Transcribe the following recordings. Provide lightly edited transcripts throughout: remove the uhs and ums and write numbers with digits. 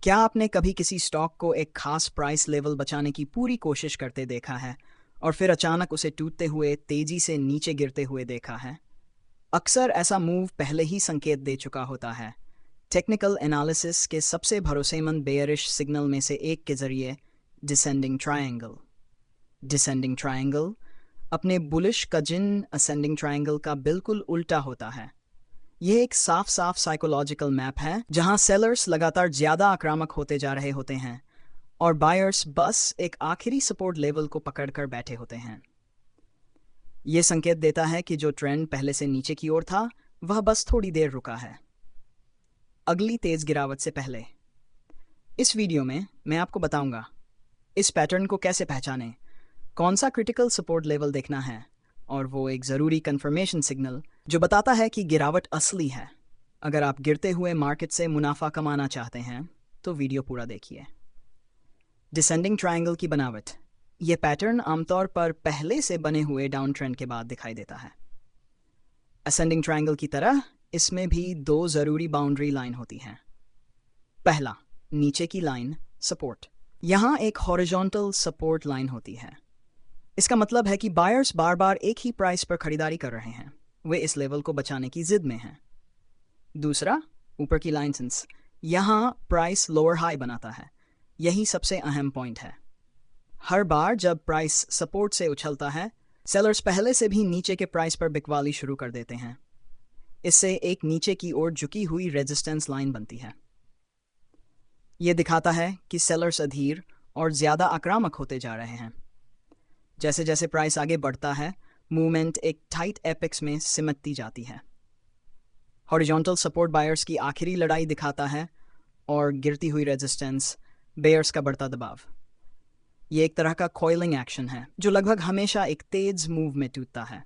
क्या आपने कभी किसी स्टॉक को एक खास प्राइस लेवल बचाने की पूरी कोशिश करते देखा है और फिर अचानक उसे टूटते हुए तेजी से नीचे गिरते हुए देखा है? अक्सर ऐसा मूव पहले ही संकेत दे चुका होता है। टेक्निकल एनालिसिस के सबसे भरोसेमंद बेयरिश सिग्नल में से एक के जरिए डिसेंडिंग ट्रायंगल। डिसेंडिंग ट्रायंगल अपने बुलिश कजिन असेंडिंग ट्रायंगल का बिल्कुल उल्टा होता है। यह एक साफ साफ साइकोलॉजिकल मैप है जहां सेलर्स लगातार ज्यादा आक्रामक होते जा रहे होते हैं और बायर्स बस एक आखिरी सपोर्ट लेवल को पकड़कर बैठे होते हैं। यह संकेत देता है कि जो ट्रेंड पहले से नीचे की ओर था वह बस थोड़ी देर रुका है, अगली तेज गिरावट से पहले। इस वीडियो में मैं आपको बताऊंगा इस पैटर्न को कैसे पहचानें, कौन सा क्रिटिकल सपोर्ट लेवल देखना है और वो एक ज़रूरी कंफर्मेशन सिग्नल जो बताता है कि गिरावट असली है। अगर आप गिरते हुए मार्केट से मुनाफा कमाना चाहते हैं तो वीडियो पूरा देखिए। डिसेंडिंग ट्रायंगल की बनावट। ये पैटर्न आमतौर पर पहले से बने हुए डाउन ट्रेंड के बाद दिखाई देता है। असेंडिंग ट्रायंगल की तरह इसमें भी दो ज़रूरी बाउंड्री लाइन होती हैं। पहला, नीचे की लाइन सपोर्ट। यहाँ एक हॉरिजॉन्टल सपोर्ट लाइन होती है। इसका मतलब है कि बायर्स बार बार एक ही प्राइस पर खरीदारी कर रहे हैं, वे इस लेवल को बचाने की जिद में हैं। दूसरा, ऊपर की लाइन सेंस। यहाँ प्राइस लोअर हाई बनाता है, यही सबसे अहम पॉइंट है। हर बार जब प्राइस सपोर्ट से उछलता है, सेलर्स पहले से भी नीचे के प्राइस पर बिकवाली शुरू कर देते हैं। इससे एक नीचे की ओर झुकी हुई रेजिस्टेंस लाइन बनती है। यह दिखाता है कि सेलर्स अधीर और ज़्यादा आक्रामक होते जा रहे हैं। जैसे जैसे प्राइस आगे बढ़ता है, मूवमेंट एक टाइट एपेक्स में सिमटती जाती है। हॉरिजॉन्टल सपोर्ट बायर्स की आखिरी लड़ाई दिखाता है और गिरती हुई रेजिस्टेंस बेयर्स का बढ़ता दबाव। ये एक तरह का कॉइलिंग एक्शन है जो लगभग हमेशा एक तेज मूव में टूटता है।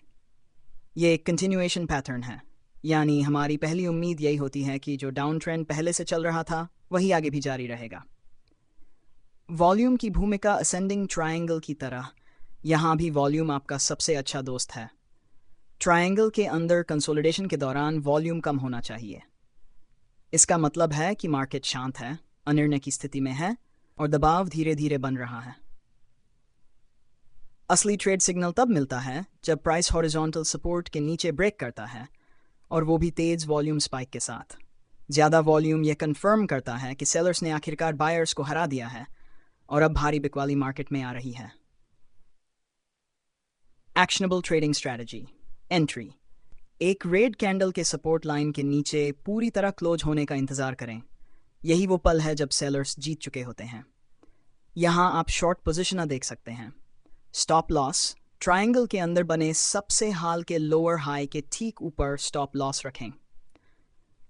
ये एक कंटिन्यूएशन पैटर्न है, यानी हमारी पहली उम्मीद यही होती है कि जो डाउन ट्रेंड पहले से चल रहा था वही आगे भी जारी रहेगा। वॉल्यूम की भूमिका असेंडिंग ट्रायंगल की तरह यहाँ भी वॉल्यूम आपका सबसे अच्छा दोस्त है। ट्रायंगल के अंदर कंसोलिडेशन के दौरान वॉल्यूम कम होना चाहिए। इसका मतलब है कि मार्केट शांत है, अनिर्णय की स्थिति में है और दबाव धीरे धीरे बन रहा है। असली ट्रेड सिग्नल तब मिलता है जब प्राइस हॉरिजॉन्टल सपोर्ट के नीचे ब्रेक करता है, और वो भी तेज वॉल्यूम स्पाइक के साथ। ज़्यादा वॉल्यूम यह कंफर्म करता है कि सेलर्स ने आखिरकार बायर्स को हरा दिया है और अब भारी बिकवाली मार्केट में आ रही है। Actionable trading strategy. एंट्री। एक रेड कैंडल के सपोर्ट लाइन के नीचे पूरी तरह क्लोज होने का इंतजार करें। यही वो पल है जब सेलर्स जीत चुके होते हैं। यहाँ आप शॉर्ट पोजिशन देख सकते हैं। Stop loss. ट्रायंगल के अंदर बने सबसे हाल के लोअर हाई के ठीक ऊपर स्टॉप लॉस रखें।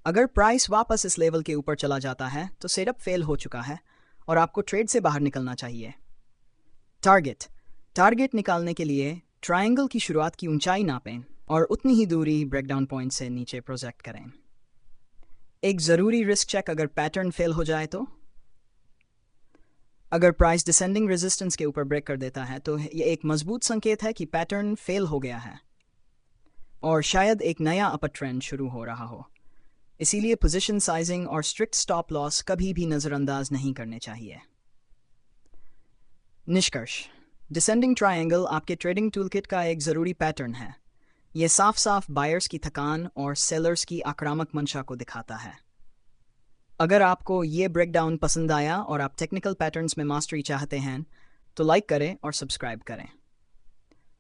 अगर प्राइस वापस इस लेवल के ऊपर चला जाता है तो सेटअप फेल हो चुका है और आपको ट्रेड से बाहर निकलना चाहिए। टारगेट। टारगेट निकालने के लिए ट्रायंगल की शुरुआत की ऊंचाई नापें और उतनी ही दूरी ब्रेकडाउन पॉइंट से नीचे प्रोजेक्ट करें। एक ज़रूरी रिस्क चेक अगर पैटर्न फेल हो जाए तो। अगर प्राइस डिसेंडिंग रेजिस्टेंस के ऊपर ब्रेक कर देता है तो यह एक मजबूत संकेत है कि पैटर्न फेल हो गया है और शायद एक नया अपर ट्रेंड शुरू हो रहा हो। इसीलिए पोजीशन साइजिंग और स्ट्रिक्ट स्टॉप लॉस कभी भी नज़रअंदाज नहीं करने चाहिए। निष्कर्ष। डिसेंडिंग ट्रायंगल आपके ट्रेडिंग टूलकिट का एक ज़रूरी पैटर्न है। यह साफ साफ बायर्स की थकान और सेलर्स की आक्रामक मंशा को दिखाता है। अगर आपको ये ब्रेकडाउन पसंद आया और आप टेक्निकल पैटर्न्स में मास्टरी चाहते हैं तो लाइक करें और सब्सक्राइब करें।